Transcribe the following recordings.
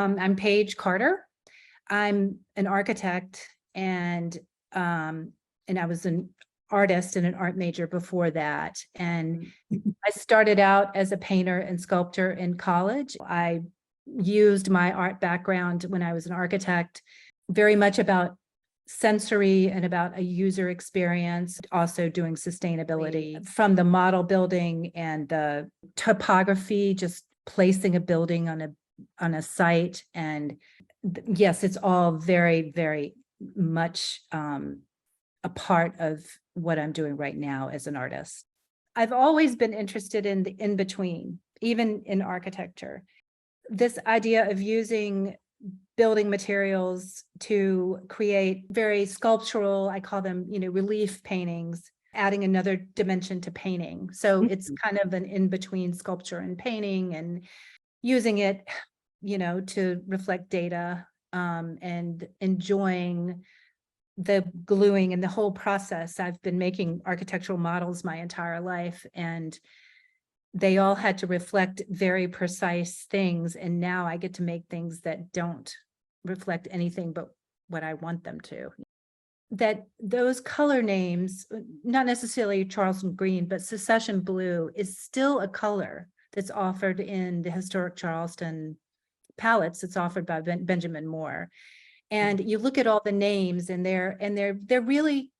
I'm Paige Carter. I'm an architect, and I was an artist and an art major before that. And I started out as a painter and sculptor in college. I used my art background when I was an architect, very much about sensory and about a user experience, also doing sustainability from the model building and the topography, just placing a building on a site. And yes, it's all very, very much a part of what I'm doing right now as an artist. I've always been interested in the in-between, even in architecture. This idea of using building materials to create very sculptural, I call them, relief paintings, adding another dimension to painting. So it's kind of an in-between sculpture and painting, and using it, to reflect data, and enjoying the gluing and the whole process. I've been making architectural models my entire life, and they all had to reflect very precise things. And now I get to make things that don't reflect anything but what I want them to. That those color names, not necessarily Charleston green, but Secession blue is still a color that's offered in the historic Charleston palettes. It's offered by Benjamin Moore. And you look at all the names, and they're really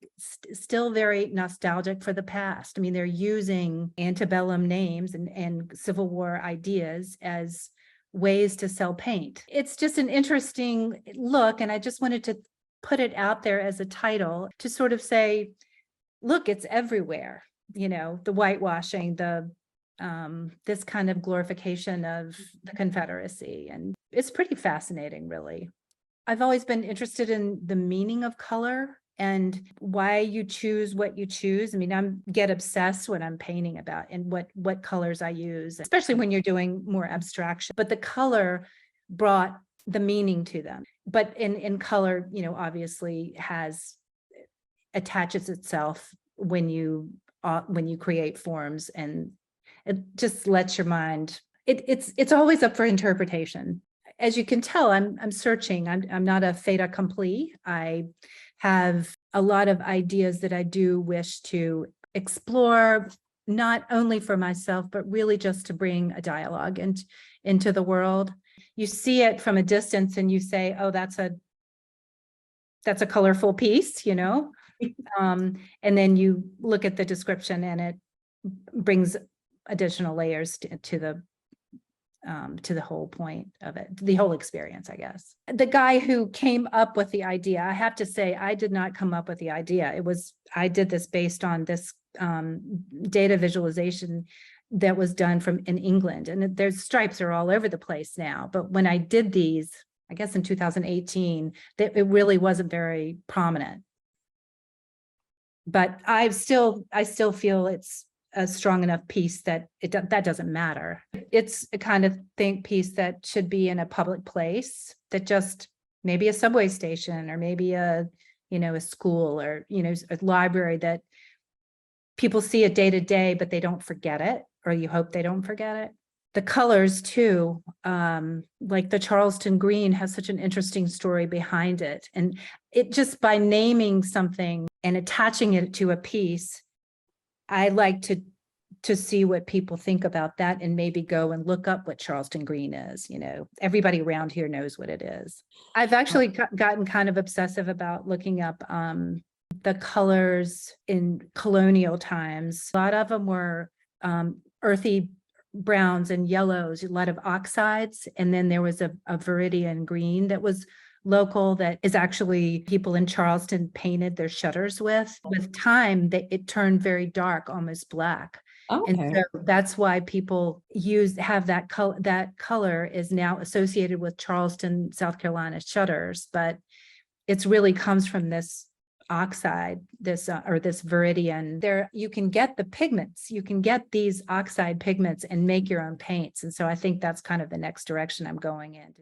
still very nostalgic for the past. I mean, they're using antebellum names and Civil War ideas as ways to sell paint. It's just an interesting look, and I just wanted to put it out there as a title to sort of say, look, it's everywhere. The whitewashing, this kind of glorification of the Confederacy, and it's pretty fascinating, really. I've always been interested in the meaning of color and why you choose what you choose. I mean, I get obsessed when I'm painting about and what colors I use, especially when you're doing more abstraction. But the color brought the meaning to them. But in color, obviously attaches itself when you create forms, and it just lets your mind. It's always up for interpretation. As you can tell, I'm searching. I'm not a fait accompli. I have a lot of ideas that I do wish to explore, not only for myself, but really just to bring a dialogue into the world. You see it from a distance and you say, oh, that's a colorful piece, and then you look at the description and it brings additional layers to the whole point of it, the whole experience, I guess. The guy who came up with the idea, I have to say, I did not come up with the idea. I did this based on this data visualization that was done in England, and their stripes are all over the place now. But when I did these, I guess in 2018, it really wasn't very prominent. But I still feel it's a strong enough piece that that doesn't matter. It's a kind of piece that should be in a public place, that just maybe a subway station, or maybe a school, or a library, that people see it day to day, but they don't forget it, or you hope they don't forget it. The colors too, like the Charleston green has such an interesting story behind it. And it just, by naming something and attaching it to a piece, I like to see what people think about that, and maybe go and look up what Charleston green is. Everybody around here knows what it is. I've actually gotten kind of obsessive about looking up the colors in colonial times. A lot of them were earthy browns and yellows, a lot of oxides. And then there was a viridian green that was local, that is actually people in Charleston painted their shutters with. With time, it turned very dark, almost black. Okay. And so that's why people have that color. That color is now associated with Charleston, South Carolina shutters, but it's really comes from this oxide, this viridian. There, you can get the pigments. You can get these oxide pigments and make your own paints. And so I think that's kind of the next direction I'm going in.